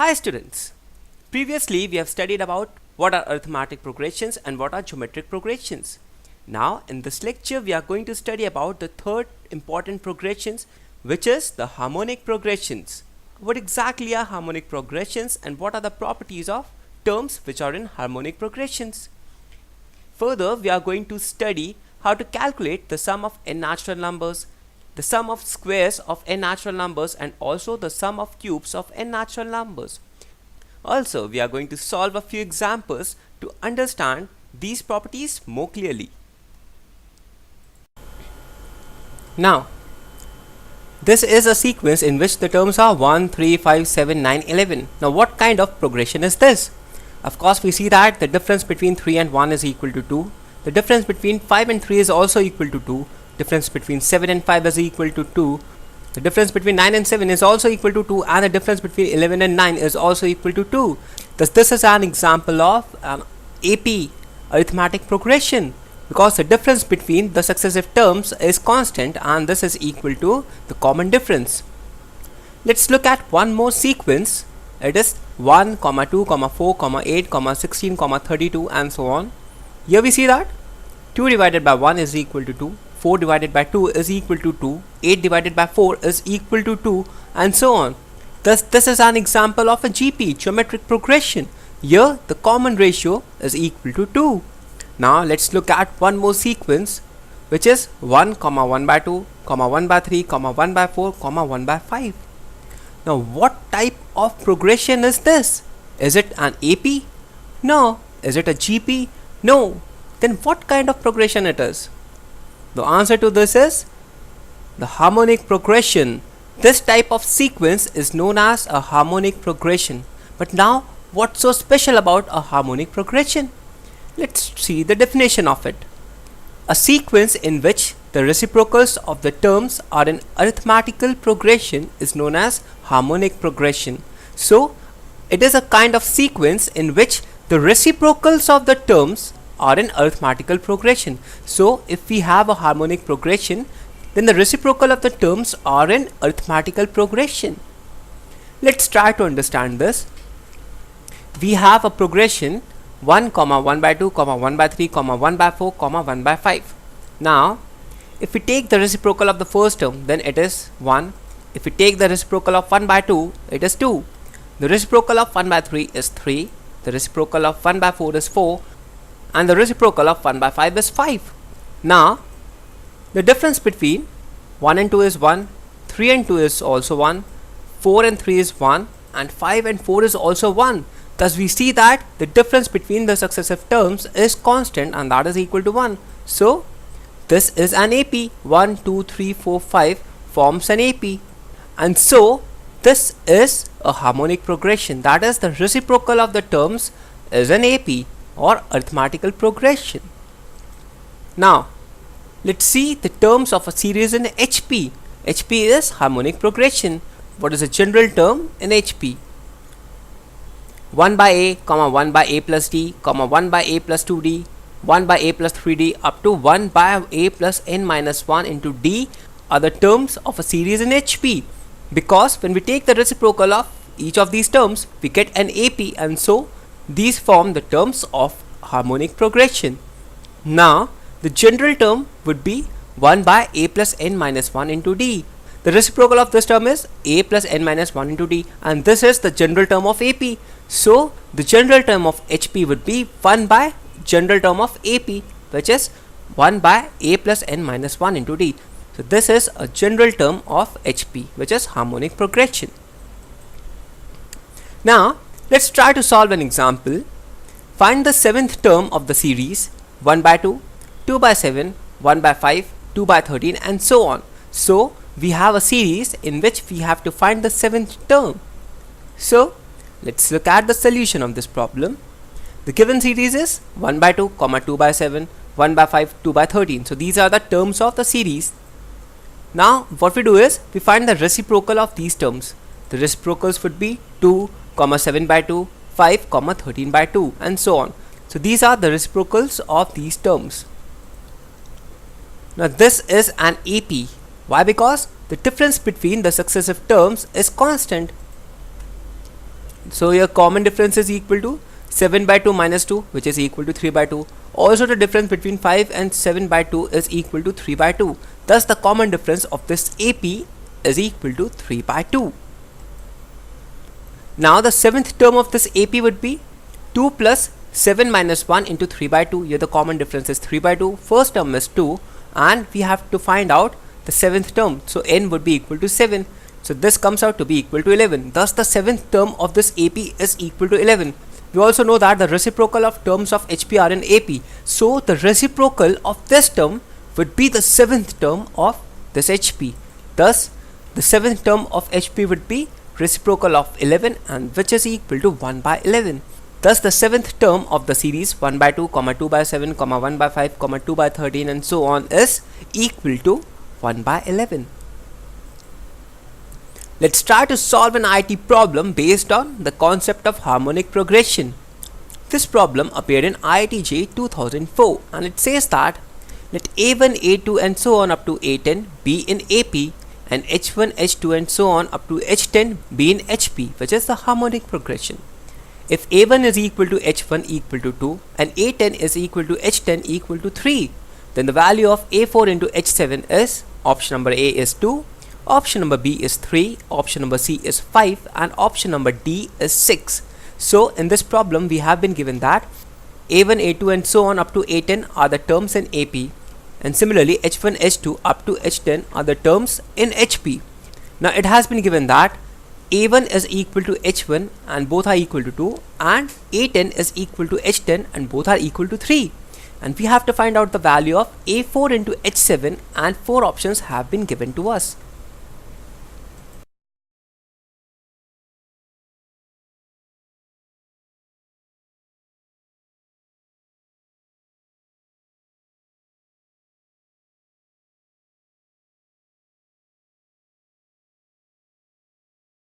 Hi students, previously we have studied about what are arithmetic progressions and what are geometric progressions. Now in this lecture we are going to study about the third important progressions, which is the harmonic progressions. What exactly are harmonic progressions and what are the properties of terms which are in harmonic progressions? Further, we are going to study how to calculate the sum of n natural numbers, the sum of squares of n natural numbers, and also the sum of cubes of n natural numbers. Also, we are going to solve a few examples to understand these properties more clearly. Now, this is a sequence in which the terms are 1, 3, 5, 7, 9, 11. Now, what kind of progression is this? Of course, we see that the difference between 3 and 1 is equal to 2. The difference between 5 and 3 is also equal to 2. Difference between 7 and 5 is equal to 2. The difference between 9 and 7 is also equal to 2, and the difference between 11 and 9 is also equal to 2. Thus, this is an example of AP, arithmetic progression, because the difference between the successive terms is constant and this is equal to the common difference. Let's look at one more sequence. It is 1, 2, 4, 8, 16, 32 and so on. Here we see that 2 divided by 1 is equal to 2, 4 divided by 2 is equal to 2, 8 divided by 4 is equal to 2 and so on. Thus, this is an example of a GP, geometric progression. Here the common ratio is equal to 2. Now let's look at one more sequence, which is 1, 1 by 2, 1 by 3, 1 by 4, 1 by 5. Now what type of progression is this? Is it an AP? No. Is it a GP? No. Then what kind of progression it is? The answer to this is the harmonic progression. This type of sequence is known as a harmonic progression. But now, what's so special about a harmonic progression? Let's see the definition of it. A sequence in which the reciprocals of the terms are in arithmetical progression is known as harmonic progression. So, it is a kind of sequence in which the reciprocals of the terms are in arithmetical progression. So, if we have a harmonic progression, then the reciprocal of the terms are in arithmetical progression. Let's try to understand this. We have a progression 1, 1 by 2, 1 by 3, 1 by 4, 1 by 5. Now, if we take the reciprocal of the first term, then it is 1. If we take the reciprocal of 1 by 2, it is 2. The reciprocal of 1 by 3 is 3. The reciprocal of 1 by 4 is 4. And the reciprocal of 1 by 5 is 5. Now, the difference between 1 and 2 is 1, 3 and 2 is also 1, 4 and 3 is 1, and 5 and 4 is also 1. Thus, we see that the difference between the successive terms is constant and that is equal to 1. So, this is an AP. 1, 2, 3, 4, 5 forms an AP. And so, this is a harmonic progression. That is, the reciprocal of the terms is an AP or arithmetical progression. Now, let's see the terms of a series in HP. HP is harmonic progression. What is a general term in HP? 1 by A, 1 by A plus D, 1 by A plus 2D, 1 by A plus 3D up to 1 by A plus n minus 1 into D are the terms of a series in HP. Because when we take the reciprocal of each of these terms, we get an AP, and so these form the terms of harmonic progression. Now, the general term would be 1 by A plus n minus 1 into D. The reciprocal of this term is A plus n minus 1 into D, and this is the general term of AP. So, the general term of HP would be 1 by general term of AP, which is 1 by A plus n minus 1 into D. So, this is a general term of HP, which is harmonic progression. Now, let's try to solve an example. Find the seventh term of the series 1 by 2, 2 by 7, 1 by 5, 2 by 13 and so on. So, we have a series in which we have to find the seventh term. So, let's look at the solution of this problem. The given series is 1 by 2, 2 by 7, 1 by 5, 2 by 13. So, these are the terms of the series. Now, what we do is we find the reciprocal of these terms. The reciprocals would be 2, 7 by 2, 5, 13 by 2 and so on. So, these are the reciprocals of these terms. Now, this is an AP. Why? Because the difference between the successive terms is constant. So your common difference is equal to 7 by 2 minus 2, which is equal to 3 by 2. Also the difference between 5 and 7 by 2 is equal to 3 by 2. Thus the common difference of this AP is equal to 3 by 2. Now the seventh term of this AP would be 2 plus 7 minus 1 into 3 by 2. Here the common difference is 3 by 2. First term is 2 and we have to find out the seventh term. So n would be equal to 7. So this comes out to be equal to 11. Thus the seventh term of this AP is equal to 11. We also know that the reciprocal of terms of HP are in AP. So the reciprocal of this term would be the seventh term of this HP. Thus the seventh term of HP would be reciprocal of 11, and which is equal to 1 by 11. Thus the seventh term of the series 1 by 2, 2 by 7, 1 by 5, 2 by 13 and so on is equal to 1 by 11. Let's try to solve an IT problem based on the concept of harmonic progression. This problem appeared in IITJ 2004 and it says that let A1, A2 and so on up to A10 be in AP and H1, H2 and so on up to H10 be in HP, which is the harmonic progression. If A1 is equal to H1 equal to 2 and A10 is equal to H10 equal to 3, then the value of A4 into H7 is option number A is 2, option number B is 3, option number C is 5 and option number D is 6. So in this problem we have been given that A1, A2 and so on up to A10 are the terms in AP, and similarly H1, H2 up to H10 are the terms in HP. Now it has been given that A1 is equal to H1 and both are equal to 2 and A10 is equal to H10 and both are equal to 3, and we have to find out the value of A4 into H7 and 4 options have been given to us.